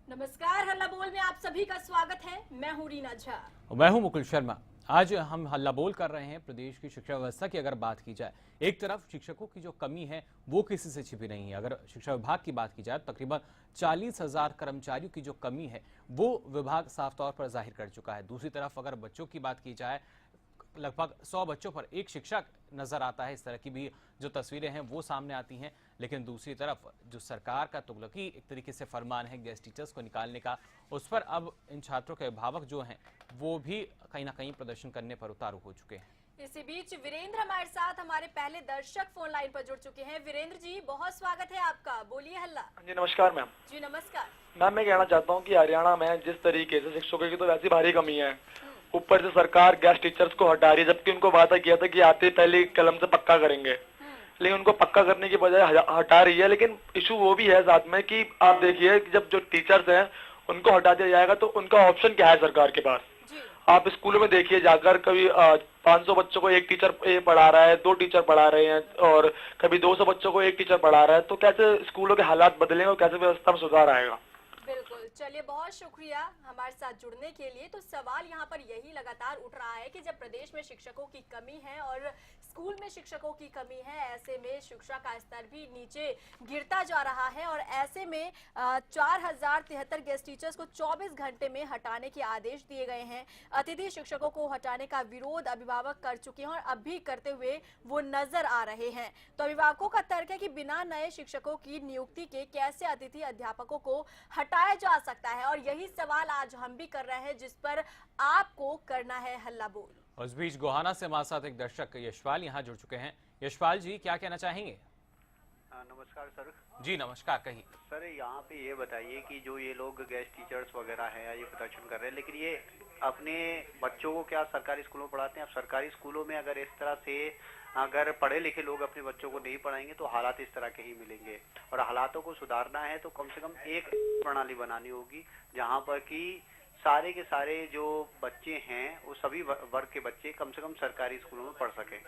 नमस्कार, हल्ला बोल में आप सभी का स्वागत है। मैं हूं रीना झा। मैं हूं मुकुल शर्मा। आज हम हल्ला बोल कर रहे हैं प्रदेश की शिक्षा व्यवस्था की। अगर बात की जाए, एक तरफ शिक्षकों की जो कमी है वो किसी से छिपी नहीं है। अगर शिक्षा विभाग की बात की जाए, तकरीबन 40,000 कर्मचारियों की जो कमी है वो विभाग साफ तौर पर जाहिर कर चुका है। दूसरी तरफ अगर बच्चों की बात की जाए, लगभग 100 बच्चों पर एक शिक्षक नजर आता है। इस तरह की भी जो तस्वीरें हैं वो सामने आती हैं। लेकिन दूसरी तरफ जो सरकार का तुगलकी एक तरीके से फरमान है गेस्ट टीचर्स को निकालने का, उस पर अब इन छात्रों के अभिभावक जो हैं वो भी कहीं ना कहीं प्रदर्शन करने पर उतारू हो चुके हैं। इसी बीच वीरेंद्र हमारे साथ, हमारे पहले दर्शक फोन लाइन पर जुड़ चुके हैं। वीरेंद्र जी, बहुत स्वागत है आपका, बोलिए हल्ला। जी नमस्कार मैम। जी नमस्कार मैम मैं कहना चाहता हूँ कि हरियाणा में जिस तरीके से शिक्षकों की तो वैसी भारी कमी है, ऊपर से सरकार गेस्ट टीचर्स को हटा रही है, जबकि उनको वादा किया था कि आते ही पहले कलम से पक्का करेंगे, लेकिन उनको पक्का करने की बजाय हटा रही है। लेकिन इशू वो भी है साथ में कि आप देखिए कि जब जो टीचर्स हैं उनको हटा दिया जाएगा तो उनका ऑप्शन क्या है सरकार के पास। आप स्कूलों में देखिए जाकर, कभी 500 बच्चों को एक टीचर पढ़ा रहा है, 2 टीचर पढ़ा रहे हैं, और कभी 200 बच्चों को एक टीचर पढ़ा रहा है। तो कैसे स्कूलों के हालात बदलेंगे और कैसे व्यवस्था में सुधार आएगा। बिल्कुल, चलिए बहुत शुक्रिया हमारे साथ जुड़ने के लिए। तो सवाल यहाँ पर यही लगातार उठ रहा है कि जब प्रदेश में शिक्षकों की कमी है और स्कूल में शिक्षकों की कमी है, ऐसे में शिक्षा का स्तर भी नीचे गिरता जा रहा है। और ऐसे में 4073 गेस्ट टीचर्स को 24 घंटे में हटाने के आदेश दिए गए हैं। अतिथि शिक्षकों को हटाने का विरोध अभिभावक कर चुके हैं और अब भी करते हुए वो नजर आ रहे हैं। तो अभिभावकों का तर्क है कि बिना नए शिक्षकों की नियुक्ति के कैसे अतिथि अध्यापकों को हटाया जा सकता है, और यही सवाल आज हम भी कर रहे हैं, जिस पर आपको करना है हल्ला बोल। उस बीच गोहाना से हमारे साथ एक दर्शक यशपाल यहाँ जुड़ चुके हैं। यशपाल जी, क्या कहना चाहेंगे? नमस्कार सर। जी नमस्कार, कहिए। सर यहाँ पे ये बताइए कि जो ये लोग गेस्ट टीचर्स वगैरह हैं ये प्रदर्शन कर रहे हैं, लेकिन ये अपने बच्चों को क्या सरकारी स्कूलों में पढ़ाते हैं? अब सरकारी स्कूलों में अगर इस तरह से अगर पढ़े लिखे लोग अपने बच्चों को नहीं पढ़ाएंगे तो हालात इस तरह के ही मिलेंगे। और हालातों को सुधारना है तो कम से कम एक प्रणाली बनानी होगी जहाँ पर कि सारे के सारे जो बच्चे हैं वो सभी वर्ग के बच्चे कम से कम सरकारी स्कूलों में पढ़ सकें।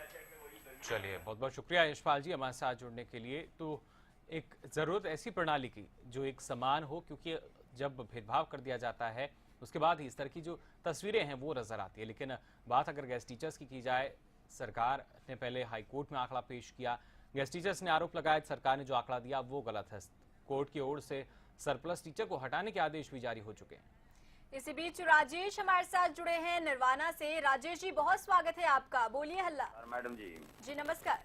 चलिए, बहुत बहुत शुक्रिया यशपाल जी हमारे साथ जुड़ने के लिए। तो एक जरूरत ऐसी प्रणाली की जो एक समान हो, क्योंकि जब भेदभाव कर दिया जाता है उसके बाद ही इस तरह की जो तस्वीरें हैं वो नजर आती है। लेकिन बात अगर गेस्ट टीचर्स की जाए, सरकार ने पहले हाई कोर्ट में आंकड़ा पेश किया। गेस्ट टीचर्स ने आरोप लगाया सरकार ने जो आंकड़ा दिया वो गलत है। कोर्ट की ओर से सरप्लस टीचर को हटाने के आदेश भी जारी हो चुके हैं। इसी बीच राजेश हमारे साथ जुड़े हैं निर्वाणा से। राजेश जी, बहुत स्वागत है आपका, बोलिए हल्ला। मैडम जी। जी नमस्कार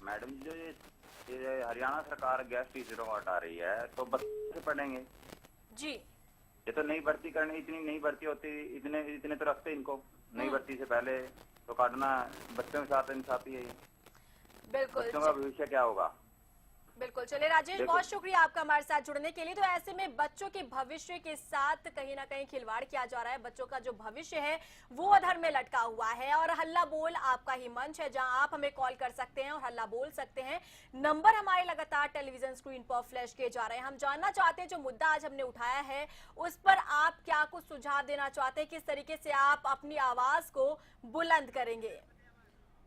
मैडम जी, जो ये हरियाणा सरकार गेस्ट टीचरों को हटा रही है तो बच्चे से पढ़ेंगे जी। ये तो नई भर्ती करनी, इतनी नई भर्ती होती, इतने तो रखते इनको नई भर्ती से पहले तो काटना बच्चों के साथ इंसाफी है। बिल्कुल, बच्चों का भविष्य क्या होगा? बिल्कुल। चलिए राजेश, बहुत शुक्रिया आपका हमारे साथ जुड़ने के लिए। तो ऐसे में बच्चों के भविष्य के साथ कहीं ना कहीं खिलवाड़ किया जा रहा है। बच्चों का जो भविष्य है वो अधर में लटका हुआ है। और हल्ला बोल आपका ही मंच है जहां आप हमें कॉल कर सकते हैं और हल्ला बोल सकते हैं। नंबर हमारे लगातार टेलीविजन स्क्रीन पर फ्लैश किए जा रहे हैं। हम जानना चाहते हैं जो मुद्दा आज हमने उठाया है उस पर आप क्या कुछ सुझाव देना चाहते हैं, किस तरीके से आप अपनी आवाज को बुलंद करेंगे।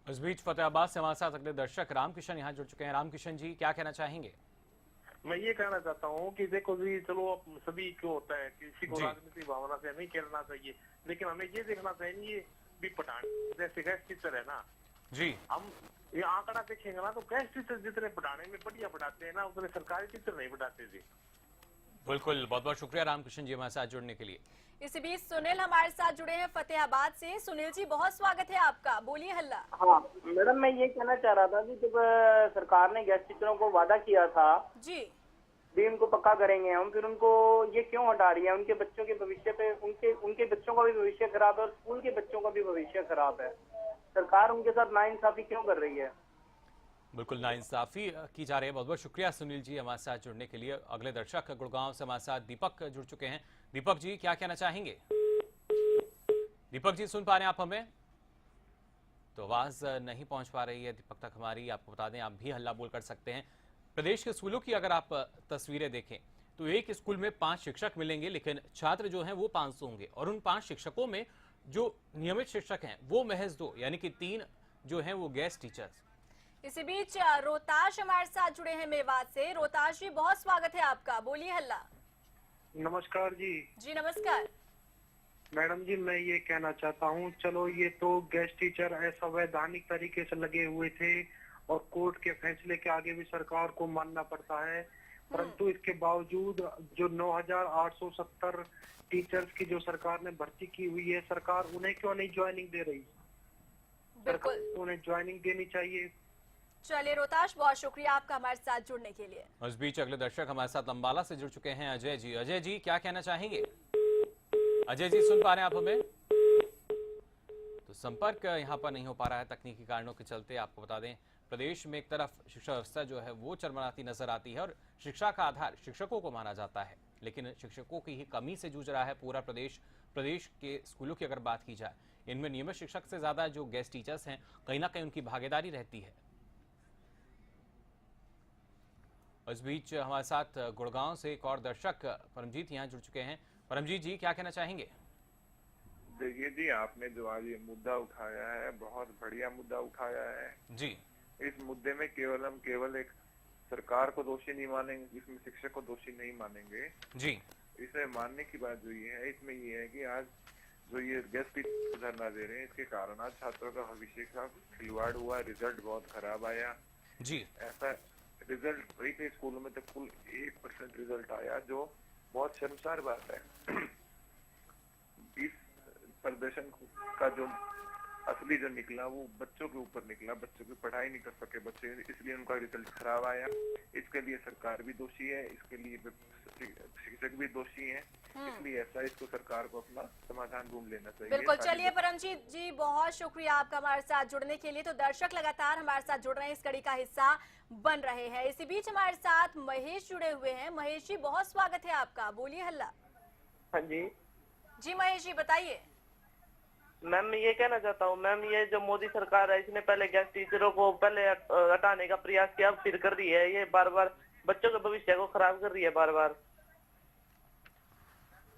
इस बीच फतेहाबाद से हमारे साथ अगले दर्शक रामकिशन यहाँ जुड़ चुके हैं। रामकिशन जी, क्या कहना चाहेंगे? मैं ये कहना चाहता हूँ कि देखो जी, चलो सभी क्यों होता है, किसी को राजनीतिक भावना से नहीं खेलना चाहिए, लेकिन हमें ये देखना चाहिए भी पढ़ाने जैसे गेस्ट टीचर है ना जी, हम ये आंकड़ा देखेंगे ना तो गेस्ट टीचर जितने पढ़ाने में बढ़िया पढ़ाते हैं ना उतने सरकारी टीचर नहीं पढ़ाते जी। बिल्कुल, बहुत बहुत शुक्रिया रामकिशन जी हमारे साथ जुड़ने के लिए। इसी बीच सुनील हमारे साथ जुड़े हैं फतेहाबाद से। सुनील जी, बहुत स्वागत है आपका, बोलिए हल्ला। हाँ मैडम, मैं ये कहना चाह रहा था कि जब सरकार ने गेस्ट टीचरों को वादा किया था जी भी उनको पक्का करेंगे हम, फिर उनको ये क्यों हटा रही है? उनके बच्चों के भविष्य पे, उनके बच्चों का भी भविष्य खराब है और स्कूल के बच्चों का भी भविष्य खराब है। सरकार उनके साथ नाइंसाफी क्यों कर रही है? बिल्कुल नाइंसाफी की जा रही है। बहुत बहुत शुक्रिया सुनील जी हमारे साथ जुड़ने के लिए। अगले दर्शक गुड़गांव से हमारे साथ दीपक जुड़ चुके हैं। दीपक जी, क्या कहना चाहेंगे? दीपक जी, सुन पा रहे हैं आप हमें? तो आवाज नहीं पहुंच पा रही है दीपक तक हमारी। आपको बता दें, आप भी हल्ला बोल कर सकते हैं। प्रदेश के स्कूलों की अगर आप तस्वीरें देखें तो एक स्कूल में 5 शिक्षक मिलेंगे, लेकिन छात्र जो हैं वो 500 होंगे। और उन 5 शिक्षकों में जो नियमित शिक्षक हैं वो महज 2, यानी कि 3 जो हैं वो गेस्ट टीचर्स। इसी बीच रोहताश हमारे साथ जुड़े हैं मेवात से। रोहताश जी, बहुत स्वागत है आपका, बोलिए हल्ला। नमस्कार जी। जी नमस्कार। मैडम जी, मैं ये कहना चाहता हूँ, चलो ये तो गेस्ट टीचर असंवैधानिक तरीके से लगे हुए थे और कोर्ट के फैसले के आगे भी सरकार को मानना पड़ता है, परंतु इसके बावजूद जो 9,870 टीचर्स की जो सरकार ने भर्ती की हुई है, सरकार उन्हें क्यों नहीं ज्वाइनिंग दे रही? बिल्कुल, उन्हें ज्वाइनिंग देनी चाहिए। चलिए रोहताश, बहुत शुक्रिया आपका हमारे साथ जुड़ने के लिए। इस बीच अगले दर्शक हमारे साथ अंबाला से जुड़ चुके हैं अजय जी। अजय जी क्या कहना चाहेंगे? अजय जी सुन पा रहे हैं आप हमें? तो संपर्क यहाँ पर नहीं हो पा रहा है तकनीकी कारणों के चलते। आपको बता दें, प्रदेश में एक तरफ शिक्षा व्यवस्था जो है वो चरमराती नजर आती है और शिक्षा का आधार शिक्षकों को माना जाता है, लेकिन शिक्षकों की ही कमी से जूझ रहा है पूरा प्रदेश। प्रदेश के स्कूलों की अगर बात की जाए, इनमें नियमित शिक्षक से ज्यादा जो गेस्ट टीचर्स हैं, कहीं ना कहीं उनकी भागीदारी रहती है। इस बीच हमारे साथ गुड़गांव से एक और दर्शक परमजीत यहाँ जुड़ चुके हैं। परमजीत जी क्या कहना चाहेंगे? देखिए जी, आपने जो आज ये मुद्दा उठाया है, बहुत बढ़िया मुद्दा उठाया है जी। इस मुद्दे में केवल एक सरकार को दोषी नहीं मानेंगे, इसमें शिक्षक को दोषी नहीं मानेंगे जी। इसमें मानने की बात जो ये है, इसमें ये है कि आज जो ये गेस्ट टीचर धरना दे रहे हैं, इसके कारण आज छात्रों का भविष्य का खिलवाड़ हुआ, रिजल्ट बहुत खराब आया जी। ऐसा रिजल्ट कई स्कूलों में तो कुल 1% रिजल्ट आया, जो बहुत शर्मसार बात है। 20 प्रदर्शन का जो असली जो निकला वो बच्चों के ऊपर निकला, बच्चों की पढ़ाई नहीं कर सके बच्चे, इसलिए उनका रिजल्ट खराब आया। इसके लिए सरकार भी दोषी है, इसके लिए शिक्षक भी दोषी हैं, इसलिए ऐसा इसको सरकार को अपना समाधान ढूंढ लेना चाहिए। बिल्कुल, चलिए परमजीत जी बहुत शुक्रिया आपका हमारे साथ जुड़ने के लिए। तो दर्शक लगातार हमारे साथ जुड़ रहे हैं, इस कड़ी का हिस्सा बन रहे हैं। इसी बीच हमारे साथ महेश जुड़े हुए हैं। महेश जी बहुत स्वागत है आपका, बोलिए हल्ला। हाँ जी जी महेश जी बताइए। मैम, मैं ये कहना चाहता हूँ मैम, ये जो मोदी सरकार है इसने पहले गेस्ट टीचरों को पहले हटाने का प्रयास किया, अब फिर कर रही है। ये बार बार बच्चों के भविष्य को खराब कर रही है बार बार।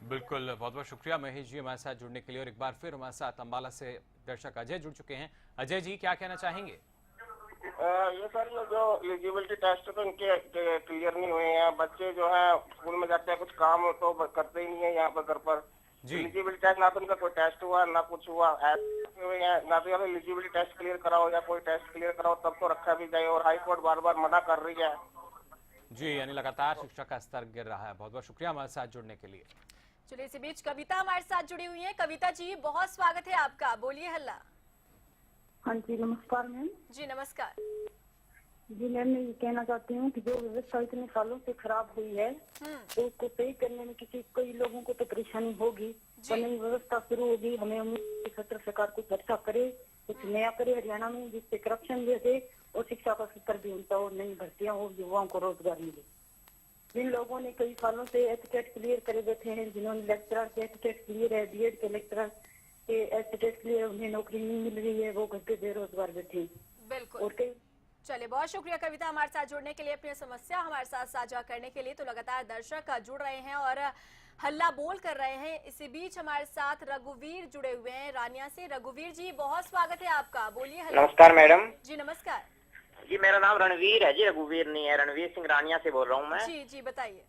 बिल्कुल, बहुत बहुत शुक्रिया महेश जी हमारे साथ जुड़ने के लिए। और एक बार फिर हमारे साथ अंबाला से दर्शक अजय जुड़ चुके हैं। अजय जी क्या कहना चाहेंगे? ये सर जो एलिजिबिलिटी टेस्ट तो इनके क्लियर नहीं हुए हैं, बच्चे जो है स्कूल में जाते हैं कुछ काम तो करते ही नहीं है यहाँ पर घर पर। एलिजिबिलिटी टेस्ट ना तो उनका कोई टेस्ट हुआ ना कुछ हुआ, ना तो एलिजिबिलिटी टेस्ट क्लियर कराओ या कोई टेस्ट क्लियर कराओ तब तो रखा भी जाए, और हाई कोर्ट बार बार मना कर रही है जी। यानी लगातार शिक्षा का स्तर गिर रहा है। बहुत बहुत शुक्रिया हमारे साथ जुड़ने के लिए। चलिए इसी बीच कविता हमारे साथ जुड़ी हुई है। कविता जी बहुत स्वागत है आपका, बोलिए हल्ला। हाँ जी नमस्कार मैम। जी नमस्कार। जी मैम, मैं ये कहना चाहती हूँ कि जो व्यवस्था इतने सालों से खराब हुई है तो उसको सही करने में कई लोगों को तो परेशानी होगी, तो नई व्यवस्था शुरू होगी। हमें उम्मीद है सत्र सरकार कुछ अच्छा करे, कुछ नया करे हरियाणा में, जिससे करप्शन भी हटे और शिक्षा का स्तर भी उनका और नई भर्तियाँ हो, युवाओं को रोजगार मिले। जिन लोगों ने कई सालों से एचटेट क्लियर करे बैठे हैं, जिन्होंने लेक्चरर के एचटेट क्लियर है, बीएड के लेक्चरर के एचटेट क्लियर, उन्हें नौकरी नहीं मिल रही है, वो घर पे बेरोजगार बैठे हैं। बिल्कुल, और कई चलिए बहुत शुक्रिया कविता हमारे साथ जुड़ने के लिए, अपनी समस्या हमारे साथ साझा करने के लिए। तो लगातार दर्शक जुड़ रहे हैं और हल्ला बोल कर रहे हैं। इसी बीच हमारे साथ रघुवीर जुड़े हुए हैं रानिया से। रघुवीर जी बहुत स्वागत है आपका, बोलिए हल्ला। नमस्कार मैडम। जी नमस्कार जी, मेरा नाम रणवीर है जी, रघुवीर नहीं है, रणवीर सिंह रानिया से बोल रहा हूँ मैं। जी जी बताइए।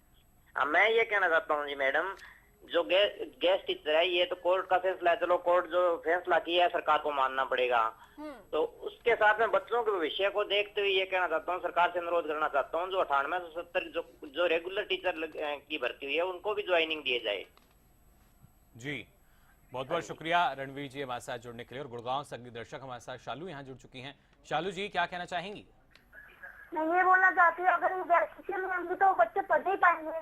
मैं ये कहना चाहता हूँ जी मैडम, जो गेस्ट टीचर है ये तो कोर्ट का फैसला है, चलो कोर्ट जो फैसला किया है सरकार को मानना पड़ेगा। तो उसके साथ में बच्चों के भविष्य को देखते हुए ये कहना चाहता हूँ, सरकार से अनुरोध करना चाहता हूँ, जो 9870 जो रेगुलर टीचर की भर्ती हुई है उनको भी ज्वाइनिंग दिए जाए। जी बहुत बहुत शुक्रिया रणवीर जी हमारे साथ जुड़ने के लिए। और गुड़गांव से अगली दर्शक हमारे साथ शालू यहाँ जुड़ चुकी हैं। शालू जी क्या कहना चाहेंगी? मैं ये बोलना चाहती हूँ, अगर ये तो बच्चे पढ़ नहीं पाएंगे।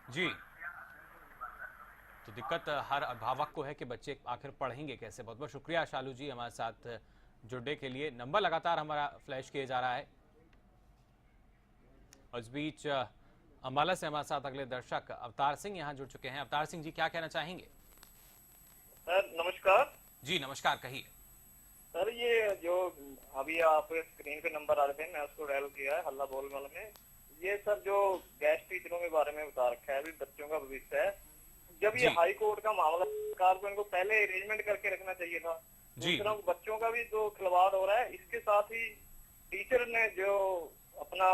जी, तो दिक्कत हर अभिभावक को है कि बच्चे आखिर पढ़ेंगे कैसे। बहुत बहुत शुक्रिया शालू जी हमारे साथ जुड़ने के लिए। नंबर लगातार हमारा फ्लैश किया जा रहा है। और इस बीच अंबाला से हमारे साथ अगले दर्शक अवतार सिंह यहाँ जुड़ चुके हैं। अवतार सिंह जी क्या कहना चाहेंगे? सर नमस्कार। जी नमस्कार, कहिए। सर ये जो अभी आप स्क्रीन पे नंबर आ रहे थे, मैं उसको डायल किया है हल्ला बोल वाले में। ये सर जो गेस्ट टीचरों के बारे में बता रखा है, अभी बच्चों का भविष्य है। जब ये हाई कोर्ट का मामला, सरकार को इनको पहले अरेंजमेंट करके रखना चाहिए था। दूसरा बच्चों का भी जो खिलवाड़ हो रहा है, इसके साथ ही टीचर ने जो अपना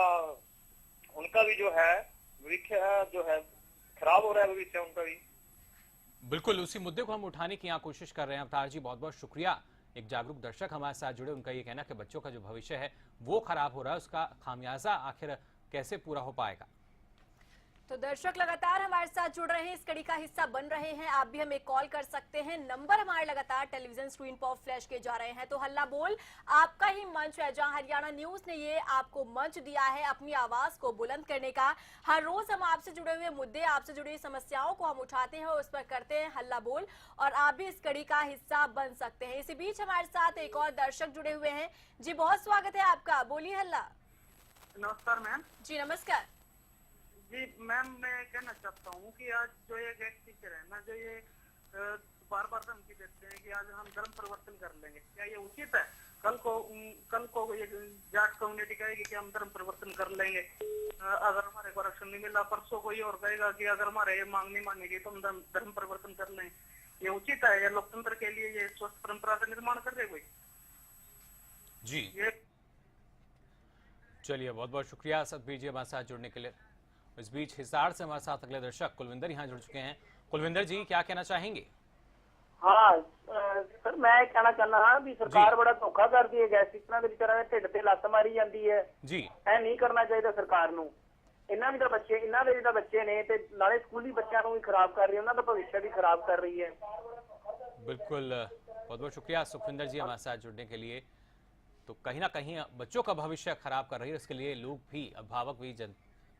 उनका भी जो है भविष्य जो है खराब खराब हो रहा है भविष्य उनका भी। बिल्कुल उसी मुद्दे को हम उठाने की यहाँ कोशिश कर रहे हैं। अवतार जी बहुत बहुत शुक्रिया, एक जागरूक दर्शक हमारे साथ जुड़े। उनका ये कहना कि बच्चों का जो भविष्य है वो खराब हो रहा है, उसका खामियाजा आखिर कैसे पूरा हो पाएगा। तो दर्शक लगातार हमारे साथ जुड़ रहे हैं, इस कड़ी का हिस्सा बन रहे हैं। आप भी हमें कॉल कर सकते हैं, नंबर हमारे लगातार टेलीविजन स्क्रीन पर फ्लैश किए जा रहे हैं। तो हल्ला बोल आपका ही मंच है, जहां हरियाणा न्यूज ने ये आपको मंच दिया है अपनी आवाज को बुलंद करने का। हर रोज हम आपसे जुड़े हुए मुद्दे, आपसे जुड़ी हुई समस्याओं को हम उठाते हैं और उस पर करते हैं हल्ला बोल, और आप भी इस कड़ी का हिस्सा बन सकते हैं। इसी बीच हमारे साथ एक और दर्शक जुड़े हुए हैं। जी बहुत स्वागत है आपका, बोलिए हल्ला। नमस्कार मैम। जी नमस्कार। जी मैम, मैं कहना चाहता हूँ कि आज जो ये गेस्ट टीचर है ना, जो ये बार बार धमकी देते हैं कि आज हम धर्म परिवर्तन कर लेंगे, क्या ये उचित है? कल को ये जाट कम्युनिटी कहेगी कि हम धर्म परिवर्तन कर लेंगे, अगर हमारे को आरक्षण नहीं मिला। परसों कोई और कहेगा कि अगर हमारे ये मांग नहीं मानेगी तो हम धर्म परिवर्तन कर लें। ये उचित है? ये लोकतंत्र के लिए ये स्वस्थ परंपरा का निर्माण कर रहे कोई? जी चलिए बहुत बहुत शुक्रिया सतबीर जी हमारे साथ जुड़ने के लिए। इस बीच हिसार से हमारे साथ अगले दर्शक कुलविंदर यहाँ जुड़ चुके हैं। कुलविंदर जी क्या कहना चाहेंगे? हाँ सर, मैं कहना चाहना हाँ भी सरकार बड़ा धोखा करती है। गैस टीचਰਾਂ ਦੇ ਵਿਚਾਰਾਂ ਦੇ ਢਿੱਡ ਤੇ ਲੱਤ ਮਾਰੀ ਜਾਂਦੀ ਹੈ ਜੀ। ਇਹ ਨਹੀਂ ਕਰਨਾ ਚਾਹੀਦਾ ਸਰਕਾਰ ਨੂੰ। ਇਹਨਾਂ ਦੇ ਜਿਹੜਾ ਬੱਚੇ ਨੇ ਤੇ ਨਾਲੇ ਸਕੂਲੀ ਬੱਚਿਆਂ ਨੂੰ ਵੀ ਖਰਾਬ ਕਰ ਰਹੀ ਹੈ, ਉਹਨਾਂ ਦਾ ਭਵਿੱਖ ਵੀ ਖਰਾਬ कर रही है। बिल्कुल बहुत बहुत शुक्रिया सुखविंदर जी हमारे साथ जुड़ने के लिए। तो कहीं ना कहीं बच्चों का भविष्य खराब कर रही है, इसके लिए लोग भी, अभिभावक भी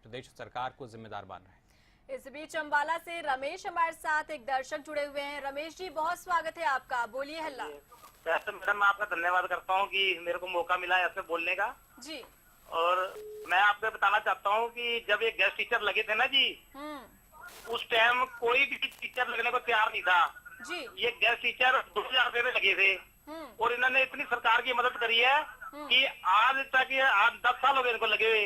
प्रदेश सरकार को जिम्मेदार मान रहे हैं। इस बीच अम्बाला से रमेश हमारे साथ एक दर्शक जुड़े हुए हैं। रमेश जी बहुत स्वागत है आपका, बोलिए हल्ला। वैसे मैडम मैं आपका धन्यवाद करता हूँ कि मेरे को मौका मिला है ऐसे बोलने का जी। और मैं आपको बताना चाहता हूँ कि जब ये गेस्ट टीचर लगे थे ना जी, उस टाइम कोई भी टीचर लगने को तैयार नहीं था जी। ये गेस्ट टीचर 2000 रुपए में लगे थे और इन्होंने इतनी सरकार की मदद करी है कि आज तक 10 साल हो गए इनको लगे हुए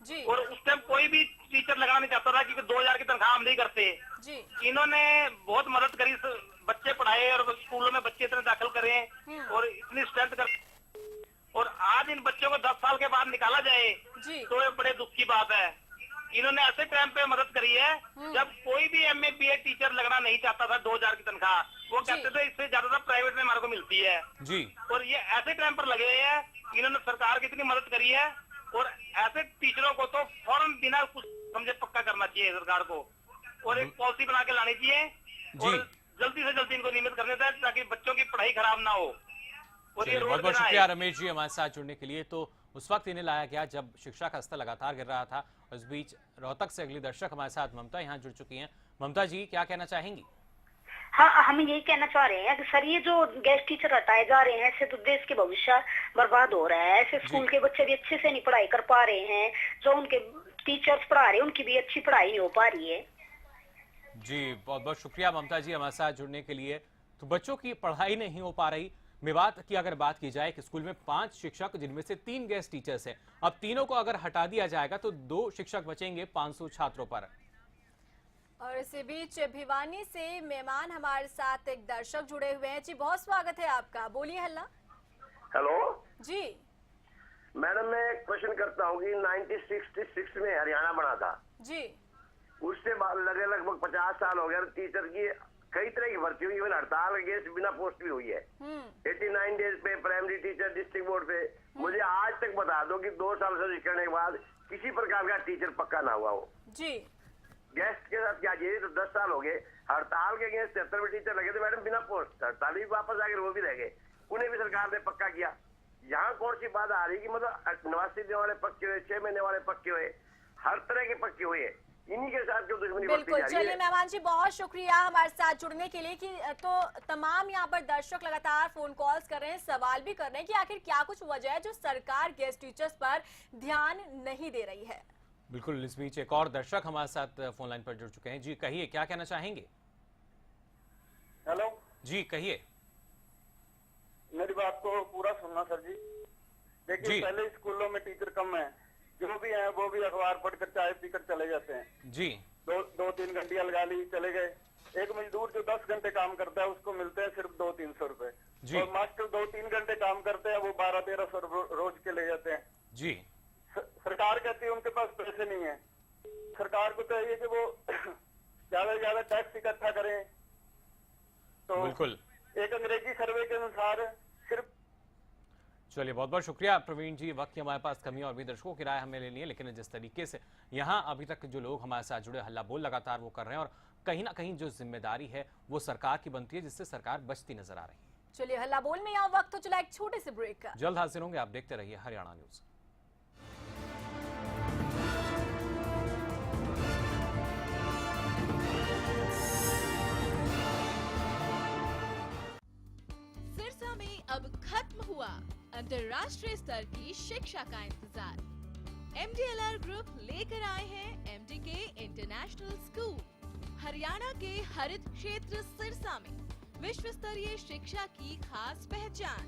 जी। और उस टाइम कोई भी टीचर लगाना नहीं चाहता था क्योंकि 2000 की तनख्वाह हम नहीं करते जी। इन्होंने बहुत मदद करी, बच्चे पढ़ाए और स्कूलों में बच्चे इतने दाखिल करे और इतनी स्ट्रेंथ कर, और आज इन बच्चों को 10 साल के बाद निकाला जाए जी। तो ये बड़े दुख की बात है। इन्होंने ऐसे टाइम पे मदद करी है जब कोई भी MA BA टीचर लगना नहीं चाहता था 2000 की तनख्वाह, वो कहते थे इससे ज्यादा प्राइवेट में हमारे को मिलती है जी। और ये ऐसे टाइम पर लगे हुए हैं। इन्होंने सरकार की इतनी मदद करी है और ऐसे टीचरों को तो फौरन बिना कुछ समझे पक्का करना चाहिए सरकार को, और एक पॉलिसी बना के लानी चाहिए और जल्दी से जल्दी इनको नियमित करने चाहिए ताकि बच्चों की पढ़ाई खराब ना हो। और ये बहुत बहुत शुक्रिया रमेश जी हमारे साथ जुड़ने के लिए। तो उस वक्त इन्हें लाया गया जब शिक्षा का स्तर लगातार गिर रहा था। इस बीच रोहतक से अगली दर्शक हमारे साथ ममता यहाँ जुड़ चुकी हैं। ममता जी क्या कहना चाहेंगी? हाँ, हम यही कहना चाह रहे हैं कि सर ये जो गेस्ट टीचर हटाए जा रहे हैं, इससे तो देश के भविष्य बर्बाद हो रहा है। ऐसे स्कूल के बच्चे भी अच्छे से नहीं पढ़ाई कर पा रहे हैं, जो उनके टीचर्स पढ़ा रहे हैं उनकी भी अच्छी पढ़ाई नहीं हो पा रही है। जी बहुत बहुत शुक्रिया ममता जी हमारे साथ जुड़ने के लिए। तो बच्चों की पढ़ाई नहीं हो पा रही। मेवात की अगर बात की जाए कि स्कूल में 5 शिक्षक जिनमें से 3 गेस्ट टीचर्स हैं, अब तीनों को अगर हटा दिया जाएगा तो 2 शिक्षक बचेंगे 500 छात्रों पर। और इसी बीच भिवानी से मेहमान हमारे साथ एक दर्शक जुड़े हुए हैं। जी बहुत स्वागत है आपका, बोलिए हल्ला। हेलो जी मैडम, मैं एक क्वेश्चन करता हूँ कि 1966 में हरियाणा बना था जी, उससे बाद लगभग 50 साल हो गए। टीचर की कई तरह की भर्ती हुई, हड़ताल के बिना पोस्ट भी हुई है। 89 डेज पे प्राइमरी टीचर डिस्ट्रिक्ट बोर्ड पे। मुझे आज तक बता दो कि 2 साल सर्विस करने के बाद किसी प्रकार का टीचर पक्का ना हुआ हो जी। गेस्ट के साथ क्या चाहिए? तो 10 साल हो गए हड़ताल के अगेंस्ट 73 टीचर लगे थे मैडम बिना पोस्ट, हड़ताल भी वापस आ गए, वो भी रह गए, उन्हें भी सरकार ने पक्का किया। यहाँ कौन सी बात आ रही कि मतलब 89 दिन वाले पक्के हुए, 6 महीने वाले पक्के हुए, हर तरह के पक्के हुए, इन्हीं के साथ क्यों दुश्मनी बढ़ती जा रही है? चलिए मेहमान जी बहुत शुक्रिया हमारे साथ जुड़ने के लिए। कि तो तमाम यहाँ पर दर्शक लगातार फोन कॉल्स कर रहे हैं, सवाल भी कर रहे हैं कि आखिर क्या कुछ वजह है जो सरकार गेस्ट टीचर्स पर ध्यान नहीं दे रही है। बिल्कुल, इस बीच एक और दर्शक हमारे साथ फोन लाइन पर जुड़ चुके हैं। जी कहिए, क्या कहना चाहेंगे? हेलो जी कहिए। मेरी बात को पूरा सुनना सर जी। देखिए पहले स्कूलों में टीचर कम है, जो भी हैं वो भी अखबार पढ़कर चाय पीकर चले जाते हैं जी। 2-3 घंटियां लगा ली चले गए। एक मजदूर जो 10 घंटे काम करता है उसको मिलते हैं सिर्फ 200-300 रुपए, और मास्टर 2-3 घंटे काम करते हैं वो 1200-1300 रोज के ले जाते हैं जी। सरकार कहती है उनके पास पैसे नहीं है। सरकार को चाहिए कि वो ज्यादा से ज्यादा टैक्स इकट्ठा करें। तो बिल्कुल एक अंग्रेजी सर्वे के अनुसार सिर्फ। चलिए, बहुत बहुत शुक्रिया प्रवीण जी। वक्त की हमारे पास कमी और भी दर्शकों की राय हमें लेनी है, लेकिन जिस तरीके से यहाँ अभी तक जो लोग हमारे साथ जुड़े हल्ला बोल लगातार वो कर रहे हैं, और कहीं ना कहीं जो जिम्मेदारी है वो सरकार की बनती है, जिससे सरकार बचती नजर आ रही है। चलिए, हल्ला बोल में यहाँ वक्त हो चला एक छोटे से ब्रेक का। जल्द हाजिर होंगे, आप देखते रहिए हरियाणा न्यूज। सिरसा में अब खत्म हुआ अंतर्राष्ट्रीय स्तर की शिक्षा का इंतजार। MDLR ग्रुप लेकर आए हैं MDK इंटरनेशनल स्कूल। हरियाणा के हरित क्षेत्र सिरसा में विश्व स्तरीय शिक्षा की खास पहचान।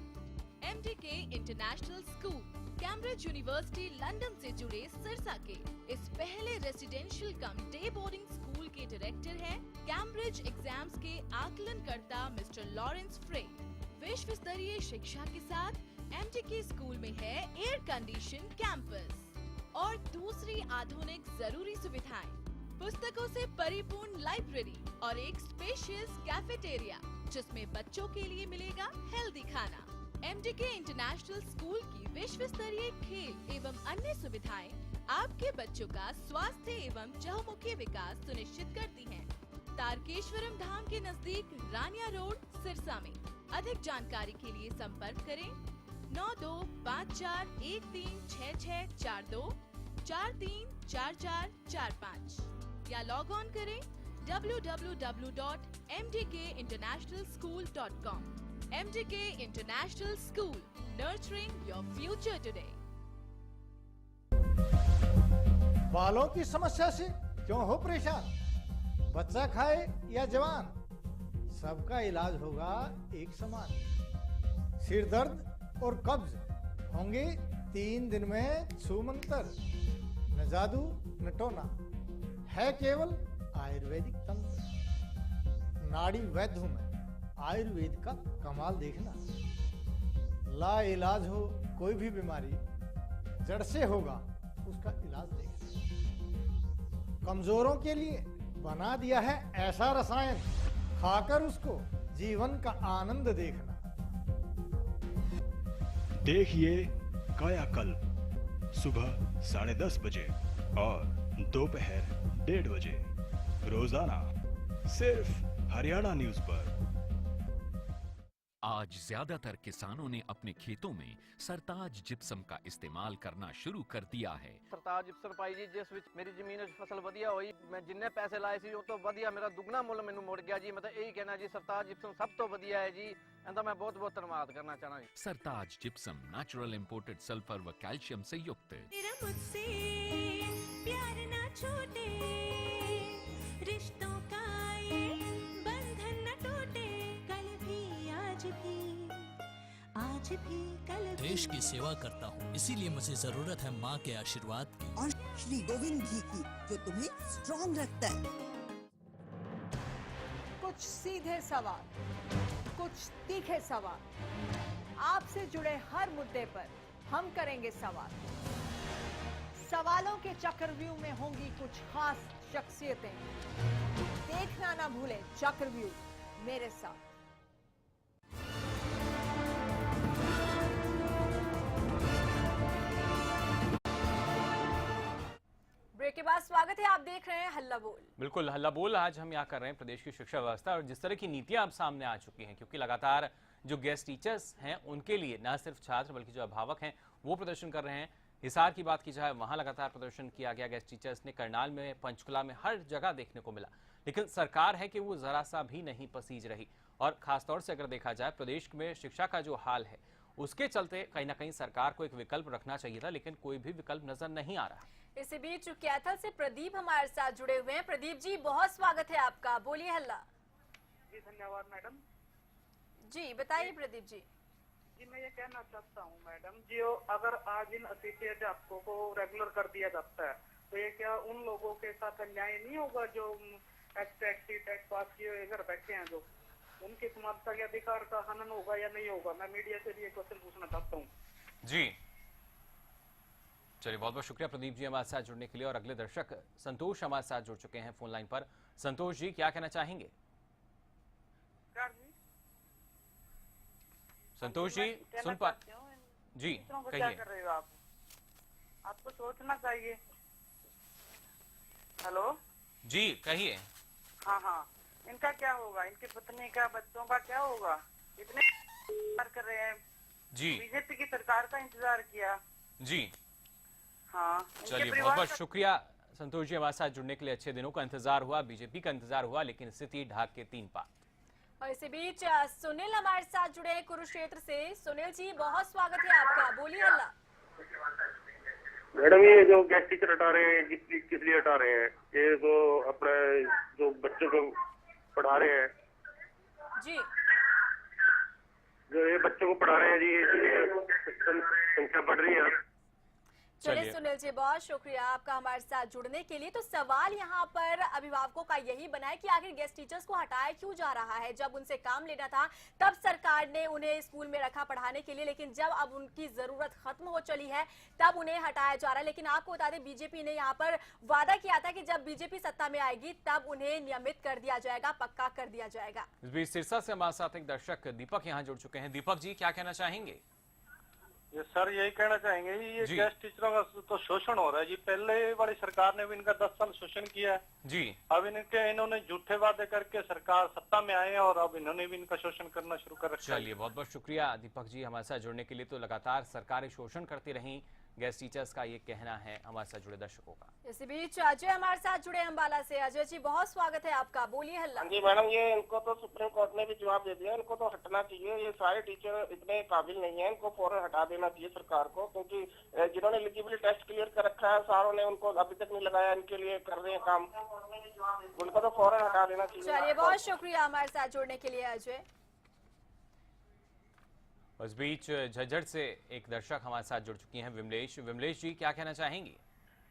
MDK international school Cambridge university London से जुड़े सिरसा के इस पहले रेसिडेंशियल कम डे बोर्डिंग स्कूल के डायरेक्टर हैं कैम्ब्रिज एग्जाम्स के आकलनकर्ता मिस्टर लॉरेंस फ्रे। विश्व स्तरीय शिक्षा के साथ MDK स्कूल में है एयर कंडीशन कैंपस और दूसरी आधुनिक जरूरी सुविधाएं, पुस्तकों से परिपूर्ण लाइब्रेरी और एक स्पेशियस कैफेटेरिया जिसमें बच्चों के लिए मिलेगा हेल्दी खाना। MDK इंटरनेशनल स्कूल की विश्व स्तरीय खेल एवं अन्य सुविधाएं आपके बच्चों का स्वास्थ्य एवं चहुमुखी विकास सुनिश्चित करती हैं। तारकेश्वरम धाम के नजदीक रानिया रोड सिरसा में। अधिक जानकारी के लिए संपर्क करें 9254136642 434445 या लॉग ऑन करें www.mdkinternationalschool.com। MDK International School, nurturing your future today। बालों की समस्या से क्यों हो परेशान? बच्चा खाए या जवान, सबका इलाज होगा एक समान। सिर दर्द और कब्ज होंगे 3 दिन में छूमंतर। न जादू न टोना, है केवल आयुर्वेदिक तंत्र। नाड़ी वैद्य हूं मैं, आयुर्वेद का कमाल देखना। ला इलाज हो कोई भी बीमारी, जड़ से होगा उसका इलाज देखना। कमजोरों के लिए बना दिया है ऐसा रसायन, खाकर उसको जीवन का आनंद देखना। देखिए कायाकल्प सुबह 10:30 बजे और दोपहर 1:30 बजे रोजाना सिर्फ हरियाणा न्यूज पर। आज ज्यादातर किसानों ने अपने खेतों में सरताज जिप्सम का इस्तेमाल करना शुरू कर दिया है। सरताज जिप्सम पाई जी, जिस विच मेरी जमीन फसल वधिया हुई। मैं जिन्ने पैसे लाए सी, वो तो वधिया मेरा दुगना मुल मैनू मुड़ गया जी। मतलब यही कहना जी, सरताज जिप्सम सब तो वधिया है जी। इंदा मैं बहुत बहुत धन्यवाद करना चाहना जी। सरताज जिप्सम नेचुरल इंपोर्टेड सल्फर व कैल्शियम से युक्त। तेरा मुझसे प्यार ना छूटे, रिश्तों का ये बंधन न टूटे। कल भी आज भी कल भी। देश की सेवा करता हूँ, इसीलिए मुझे जरूरत है माँ के आशीर्वाद की और श्री गोविंद घी की, जो तुम्हें स्ट्रॉन्ग रखता है। कुछ सीधे सवाल, कुछ तीखे सवाल, आपसे जुड़े हर मुद्दे पर हम करेंगे सवाल। सवालों के चक्रव्यूह में होंगी कुछ खास शख्सियतें। देखना ना भूलें चक्रव्यूह मेरे साथ। ब्रेक के बाद स्वागत है, आप देख रहे हैं हल्ला बोल। बिल्कुल, हल्ला बोल आज हम यहाँ कर रहे हैं प्रदेश की शिक्षा व्यवस्था और जिस तरह की नीतियां अब सामने आ चुकी हैं, क्योंकि लगातार जो गेस्ट टीचर्स हैं उनके लिए न सिर्फ छात्र बल्कि जो अभिभावक हैं वो प्रदर्शन कर रहे हैं। हिसार की बात की जाए, वहां लगातार प्रदर्शन किया गया गेस्ट टीचर्स ने। करनाल में, पंचकुला में, हर जगह देखने को मिला। लेकिन सरकार है कि वो जरा सा भी नहीं पसीज रही। और खासतौर से अगर देखा जाए प्रदेश में शिक्षा का जो हाल है उसके चलते कहीं ना कहीं सरकार को एक विकल्प रखना चाहिए था, लेकिन कोई भी विकल्प नजर नहीं आ रहा। इसी बीच कैथल से प्रदीप हमारे साथ जुड़े हुए हैं। प्रदीप जी, बहुत स्वागत है आपका, बोलिए हल्ला। जी धन्यवाद मैडम जी, बताइए प्रदीप जी। जी मैं ये कहना चाहता हूँ मैडम जी, अगर आज इन अतिथि अध्यापकों को रेगुलर कर दिया जाता है तो ये क्या उन लोगों के साथ अन्याय नहीं होगा जो टेट पास किए घर बैठे हैं, जो उनकी समानता के अधिकार का हनन होगा या नहीं होगा? मैं मीडिया से भी ये क्वेश्चन पूछना चाहता हूँ। जी चलिए, बहुत बहुत शुक्रिया प्रदीप जी हमारे साथ जुड़ने के लिए। और अगले दर्शक संतोष हमारे साथ जुड़ चुके हैं फोन लाइन पर। संतोष जी, क्या कहना चाहेंगे? संतोष जी सुन पा जी, क्या कर रहे हो आप? आपको सोचना चाहिए। हेलो जी, कहिए। हाँ हाँ, इनका क्या होगा? इनकी पत्नी का, बच्चों का क्या होगा? इतने इंतजार कर रहे हैं जी, बीजेपी की सरकार का इंतजार किया जी। हाँ, चलिए, बहुत बहुत शुक्रिया संतोष जी हमारे साथ जुड़ने के लिए। अच्छे दिनों का इंतजार हुआ, बीजेपी का इंतजार हुआ, लेकिन स्थिति ढाक के 3 पार। और इसी बीच सुनील हमारे साथ जुड़े हैं कुरुक्षेत्र से। सुनील जी, बहुत स्वागत है आपका, बोलिए हल्ला। मैडम, ये जो गेस्ट टीचर हटा रहे हैं, किस लिए हटा रहे हैं? ये तो अपने जो बच्चों को पढ़ा रहे हैं जी, जो ये बच्चों को पढ़ा रहे हैं जी, इसलिए संख्या बढ़ रही है। चलिए सुनील जी, बहुत शुक्रिया आपका हमारे साथ जुड़ने के लिए। तो सवाल यहाँ पर अभिभावकों का यही बना है कि आखिर गेस्ट टीचर्स को हटाया क्यों जा रहा है? जब उनसे काम लेना था तब सरकार ने उन्हें स्कूल में रखा पढ़ाने के लिए, लेकिन जब अब उनकी जरूरत खत्म हो चली है तब उन्हें हटाया जा रहा है। लेकिन आपको बता दें, बीजेपी ने यहाँ पर वादा किया था कि जब बीजेपी सत्ता में आएगी तब उन्हें नियमित कर दिया जाएगा, पक्का कर दिया जाएगा। इस बीच सिरसा से हमारे साथ एक दर्शक दीपक यहाँ जुड़ चुके हैं। दीपक जी, क्या कहना चाहेंगे? ये सर यही कहना चाहेंगे, ये गेस्ट टीचरों का तो शोषण हो रहा है जी। पहले वाली सरकार ने भी इनका 10 साल शोषण किया है जी। अब इन्होंने झूठे वादे करके सरकार सत्ता में आए हैं और अब इन्होंने भी इनका शोषण करना शुरू कर रखा है। चलिए, बहुत बहुत शुक्रिया दीपक जी हमारे साथ जुड़ने के लिए। तो लगातार सरकारें शोषण करती रही, गेस्ट टीचर्स का ये कहना है हमारे साथ जुड़े दर्शकों का। इसी बीच अजय हमारे साथ जुड़े अम्बाला से। अजय जी, बहुत स्वागत है आपका, बोलिए हल्ला। जी मैडम, ये इनको तो सुप्रीम कोर्ट ने भी जवाब दे दिया, इनको तो हटना चाहिए। ये सारे टीचर इतने काबिल नहीं है, इनको फौरन हटा देना चाहिए सरकार को, क्योंकि जिन्होंने एलिजिबिलिटी टेस्ट क्लियर कर रखा है सारों ने, उनको अभी तक नहीं लगाया, इनके लिए कर रहे हैं काम, उनको तो फौरन हटा देना चाहिए। चलिए, बहुत शुक्रिया हमारे साथ जुड़ने के लिए अजय। उस बीच झज्जर से एक दर्शक हमारे साथ जुड़ चुकी हैं, विमलेश। विमलेश जी, क्या कहना चाहेंगी?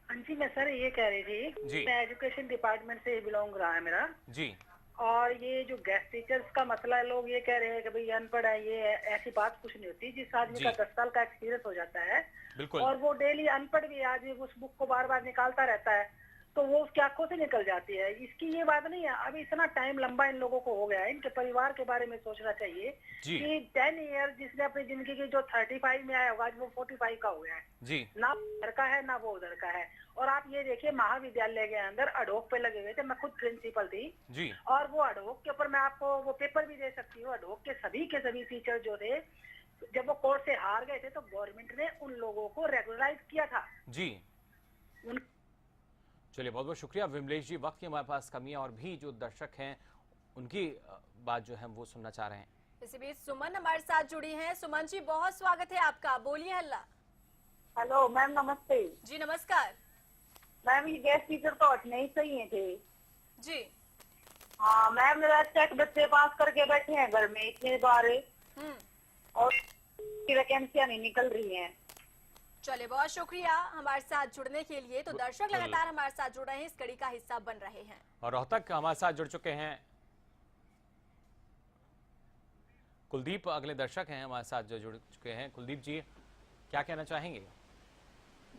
हाँ जी, मैं सर ये कह रही थी जी, मैं एजुकेशन डिपार्टमेंट से बिलोंग रहा है मेरा जी। और ये जो गेस्ट टीचर्स का मसला है, लोग ये कह रहे हैं कि भाई अनपढ़ है, ये ऐसी बात कुछ नहीं होती। जिस आदमी का 10 साल का एक्सपीरियंस हो जाता है बिल्कुल, और वो डेली अनपढ़ भी आदमी उस बुक को बार बार निकालता रहता है, तो वो उसकी आंखों से निकल जाती है। इसकी ये बात नहीं है, अभी इतना टाइम लंबा इन लोगों को हो गया है, इनके परिवार के बारे में सोचना चाहिए कि 10 ईयर जिसने अपनी जिंदगी की जो 35 में आया होगा, आज वो 45 का हो गया है जी। ना उधर का है ना वो उधर का है। और आप ये देखिए, महाविद्यालय के अंदर अडोक पे लगे हुए थे, मैं खुद प्रिंसिपल थी जी, और वो अडोक के ऊपर मैं आपको वो पेपर भी दे सकती हूँ। अडोक के सभी टीचर जो थे, जब वो कोर्ट से हार गए थे तो गवर्नमेंट ने उन लोगों को रेगुलराइज किया था जी। चलिए, बहुत बहुत शुक्रिया विमलेश जी। वक्त की हमारे पास कमी है और भी जो दर्शक हैं उनकी बात जो है वो सुनना चाह रहे हैं। इसी बीच सुमन हमारे साथ जुड़ी हैं। सुमन जी, बहुत स्वागत है आपका, बोलिए हल्ला। हेलो मैम, नमस्ते जी। नमस्कार मैम, ये गेस्ट टीचर तो हटने ही चाहिए थे जी। हाँ मैम, मेरा चेक बच्चे पास करके बैठे हैं घर में इतने बार और वैकेंसियां नहीं निकल रही हैं। चलिए, बहुत शुक्रिया हमारे साथ जुड़ने के लिए। तो दर्शक लगातार हमारे साथ जुड़ रहे हैं, इस कड़ी का हिस्सा बन रहे हैं। और रोहतक हमारे साथ जुड़ चुके हैं कुलदीप, अगले दर्शक हैं हमारे साथ जो जुड़ चुके हैं। कुलदीप जी, क्या कहना चाहेंगे?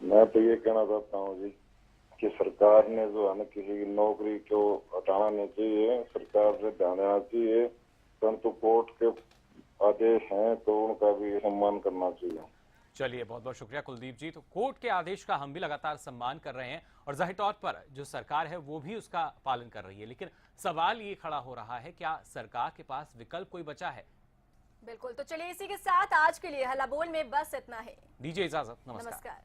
मैं तो ये कहना चाहता हूँ जी कि सरकार ने जो है ना, किसी की नौकरी को हटाना नहीं चाहिए, सरकार से ध्यान देना चाहिए, परंतु कोर्ट के आदेश हैं तो उनका भी सम्मान करना चाहिए। चलिए, बहुत बहुत शुक्रिया कुलदीप जी। तो कोर्ट के आदेश का हम भी लगातार सम्मान कर रहे हैं और जाहिर तौर पर जो सरकार है वो भी उसका पालन कर रही है, लेकिन सवाल ये खड़ा हो रहा है, क्या सरकार के पास विकल्प कोई बचा है? बिल्कुल। तो चलिए, इसी के साथ आज के लिए हल्ला बोल में बस इतना है। दीजिए इजाजत, नमस्कार।